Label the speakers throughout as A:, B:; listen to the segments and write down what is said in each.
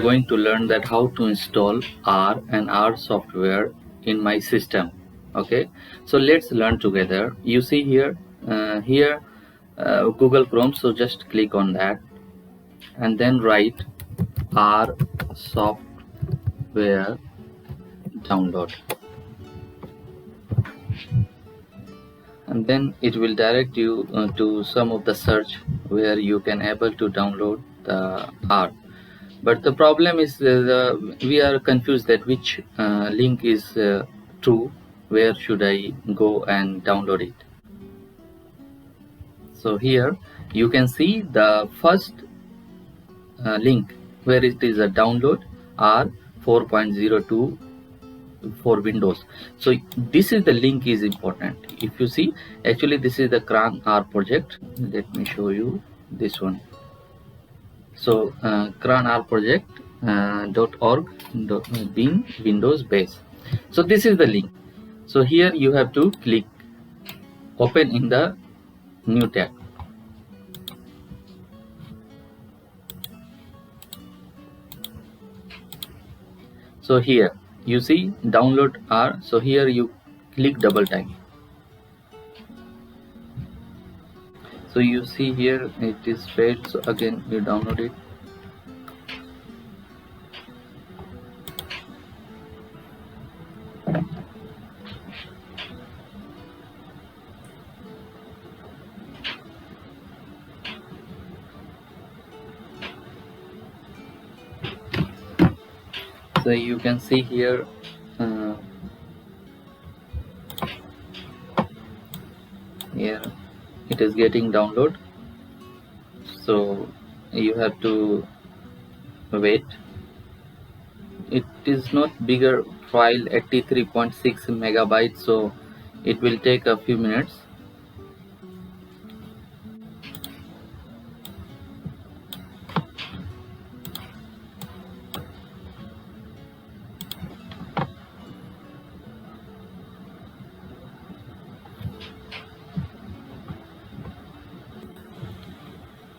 A: Going to learn that how to install R and R software in my system. Okay, so let's learn together. You see here, Google Chrome, so just click on that and then write R software download, and then it will direct you to some of the search where you can able to download the R. But the problem is we are confused that which link is true, where should I go and download it. So here you can see the first link where it is a download R 4.02 for Windows. So this is the link is important. If you see, actually this is the CRAN R project. Let me show you this one. So CRAN R project .org bin Windows base. So this is the link. So here you have to click open in the new tab. So here you see download R. So here you click double time. So you see here it is failed. So again you download it. So you can see here here it is getting download. So you have to wait. It is not bigger file, 83.6 megabytes, so it will take a few minutes.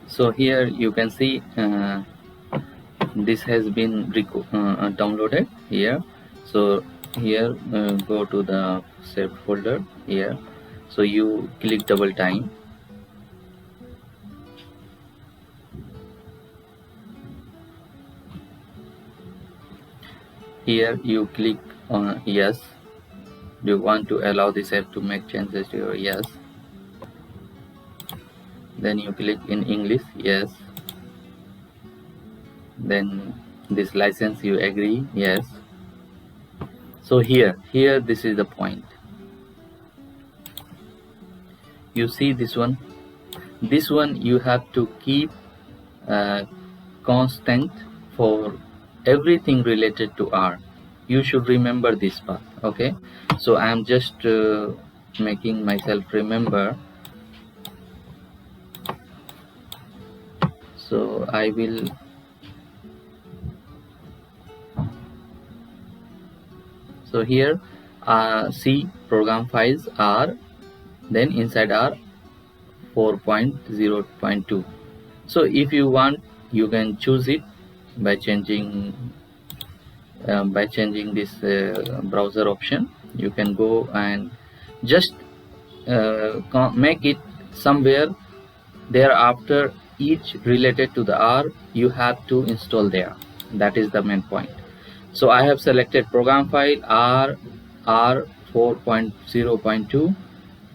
A: So here you can see this has been downloaded here. So here go to the saved folder here. So you click double time. Here you click on yes. Do you want to allow this app to make changes to your yes? Then you click in English, yes. Then this license you agree, yes. So here this is the point. You see this one you have to keep constant for everything related to R. You should remember this part. Okay, so I am just making myself remember. So I will here C program files are, then inside are 4.0.2. so if you want you can choose it by changing this browser option. You can go and just make it somewhere there after each related to the R you have to install there. That is the main point. So I have selected program file R 4.0.2.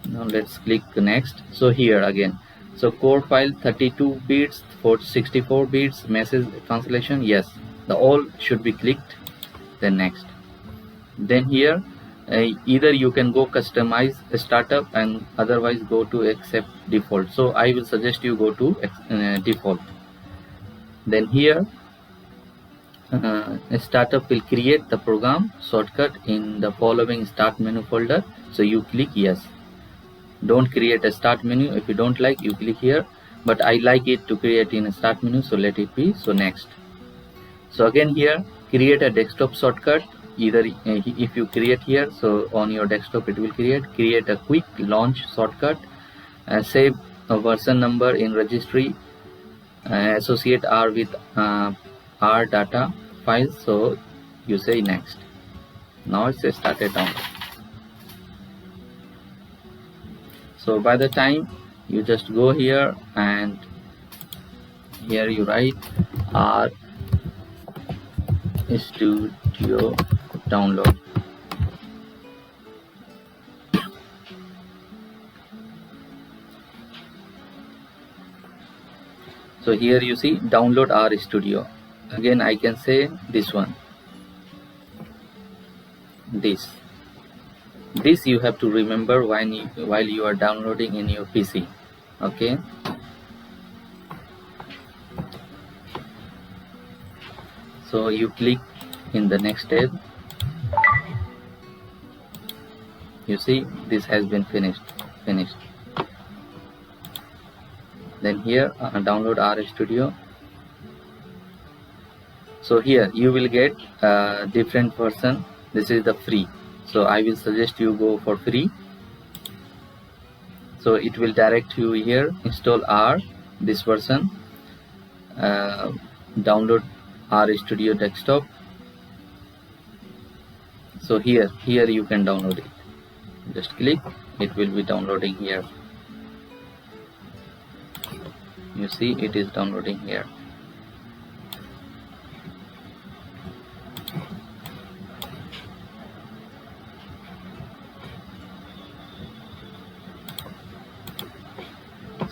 A: now let's click next. So here again, so core file 32 bits for 64 bits, message translation, yes, the all should be clicked. Then next, then here either you can go customize a startup and otherwise go to accept default. So I will suggest you go to default. Then here a startup will create the program shortcut in the following start menu folder. So you click yes. Don't create a start menu. If you don't like, you click here, but I like it to create in a start menu, so let it be. So next, so again here create a desktop shortcut. Either if you create here, so on your desktop it will create a quick launch shortcut, save a version number in registry, associate R with R data files, so you say next. Now it's started down. So by the time you just go here and here you write R Studio download. So here you see download R Studio. Again I can say this one. This you have to remember while you are downloading in your PC. Okay. So you click in the next tab. You see this has been finished. Then here download R Studio. So here you will get a different version. This is the free, so I will suggest you go for free. So it will direct you here, install R, this version, download R Studio desktop. So here you can download it. Just click, it will be downloading here. You see it is downloading here.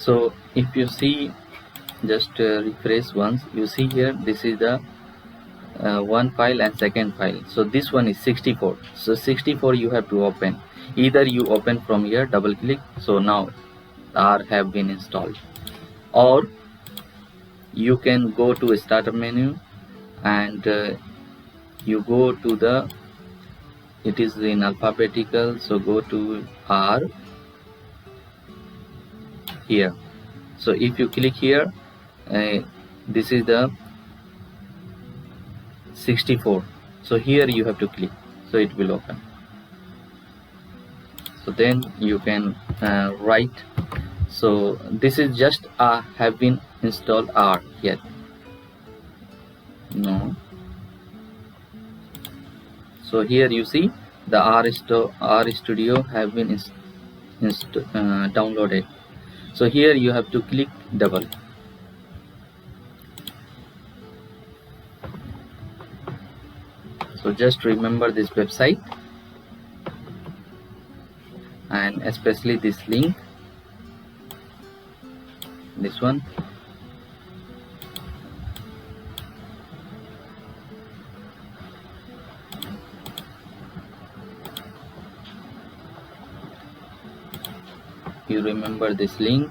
A: So if you see, just refresh once, you see here this is the one file and second file. So this one is 64. So 64 you have to open. Either you open from here, double click, so now R have been installed, or you can go to a starter menu and you go to the, it is in alphabetical, so go to R here. So if you click here, this is the 64. So here you have to click, so it will open. So then you can write. So this is just have been installed R yet. No. So here you see the R Studio have been downloaded. So here you have to click double. So just remember this website and especially this link, this one. You remember this link.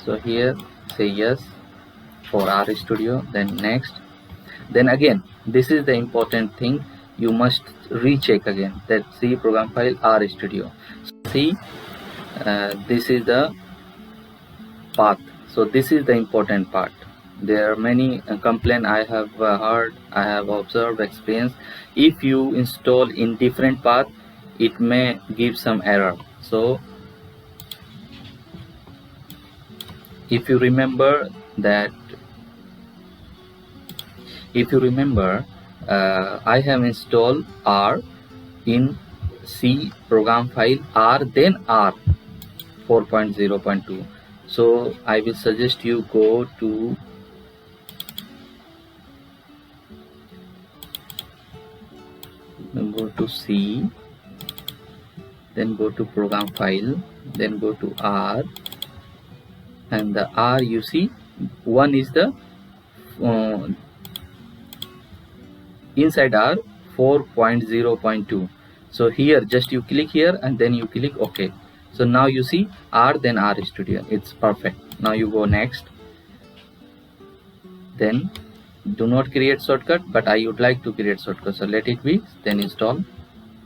A: So here say yes for R Studio, then next. Then again, this is the important thing, you must recheck again that C program file R Studio. See, this is the path. So this is the important part. There are many complaints I have heard, I have observed, experienced. If you install in different path, it may give some error. So if you remember that, I have installed R in C program file R, then R 4.0.2. So I will suggest you go to C, then go to program file, then go to R, and the R you see one is the inside R 4.0.2. so here just you click here and then you click OK. So now you see R, then R Studio, it's perfect. Now you go next, then do not create shortcut, but I would like to create shortcut, so let it be, then install.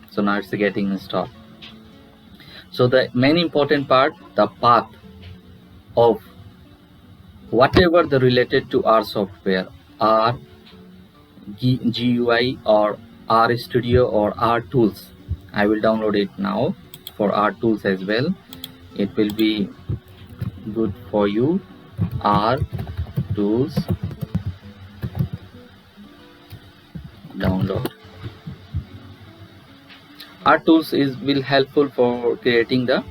A: So now it's getting installed. So the main important part, the path of whatever the related to R software, R GUI or RStudio or RTools. I will download it now for RTools as well. It will be good for you. RTools download. RTools will helpful for creating the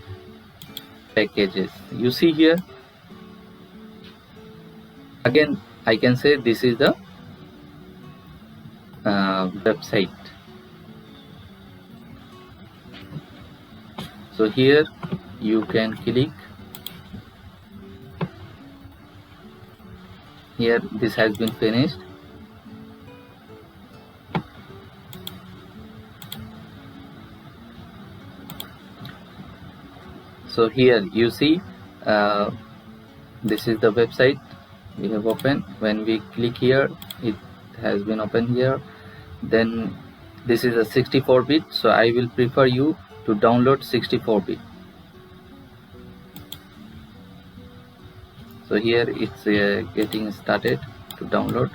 A: packages. You see here, again I can say this is the website. So here you can click here. This has been finished. So here you see this is the website we have opened. When we click here, it has been opened here. Then this is a 64-bit, so I will prefer you to download 64-bit. So here it's getting started to download.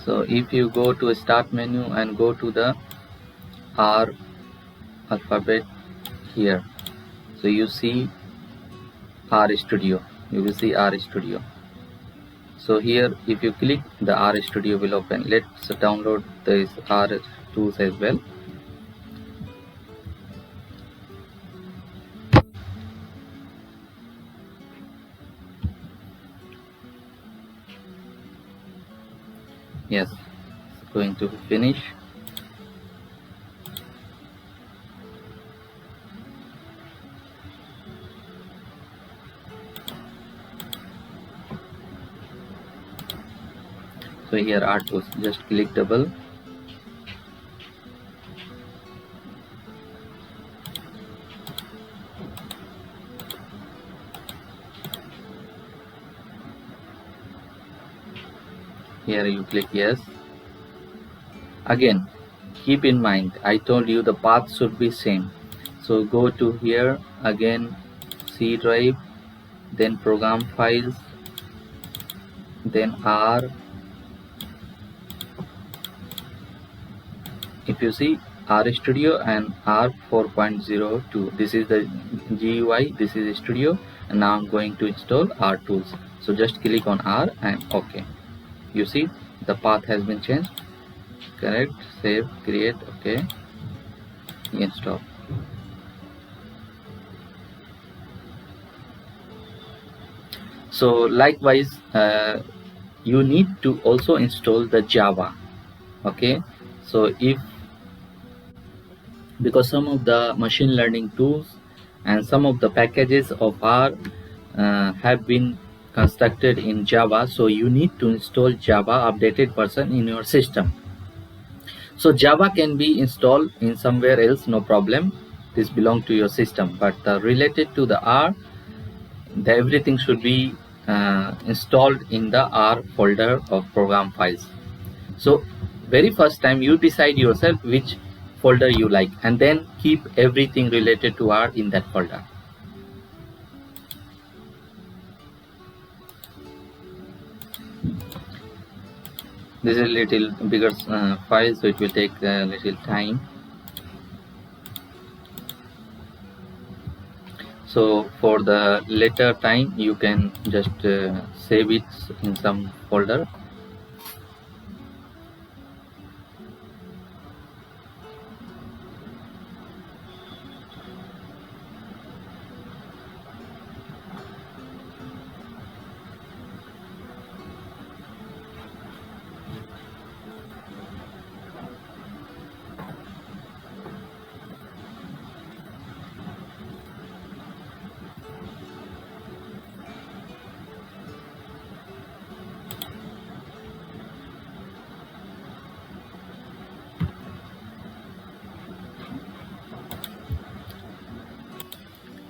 A: So if you go to a start menu and go to the R alphabet here, so you see RStudio. You will see RStudio. So here if you click, the RStudio will open. Let's download this RTools as well. Yes, it's going to finish. So here RTools, just click double. Here you click yes. Again, keep in mind, I told you the path should be same. So go to here again, C drive, then program files, then R. If you see RStudio and R 4.02, this is the GUI, this is Studio, and now I'm going to install RTools. So just click on R and OK. You see the path has been changed. Correct, save, create, OK, install. So likewise you need to also install the Java. Okay, so because some of the machine learning tools and some of the packages of R have been constructed in Java, so you need to install Java updated version in your system. So Java can be installed in somewhere else, no problem. This belongs to your system, but related to the R, everything should be installed in the R folder of program files. So very first time you decide yourself which folder you like, and then keep everything related to R in that folder. This is a little bigger file, so it will take a little time. So for the later time, you can just save it in some folder.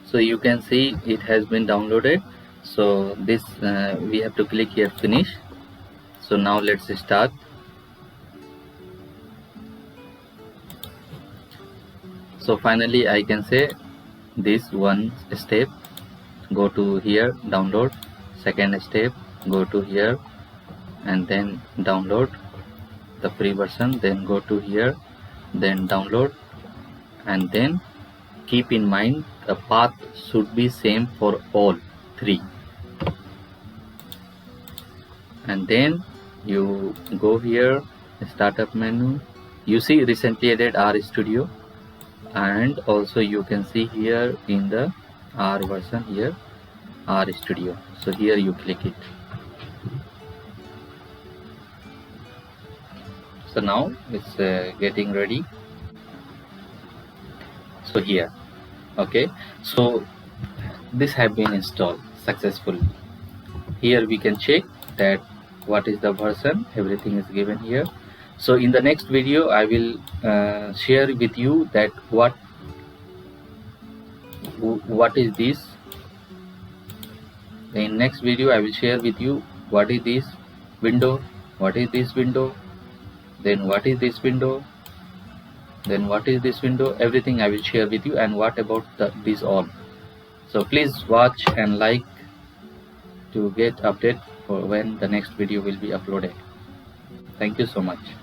A: So you can see it has been downloaded. So this we have to click here finish. So now let's start. So finally I can say this one step, go to here, download. Second step, go to here and then download the free version, then go to here, then download, and then keep in mind the path should be same for all three. And then you go here, startup menu, you see recently added RStudio, and also you can see here in the R version here RStudio. So here you click it. So now it's getting ready. So here, okay, so this have been installed successfully. Here we can check that what is the version, everything is given here. So in the next video I will share with you that what is this. In next video I will share with you what is this window, what is this window, then what is this window, then what is this window, everything I will share with you, and what about this all. So please watch and like to get update for when the next video will be uploaded. Thank you so much.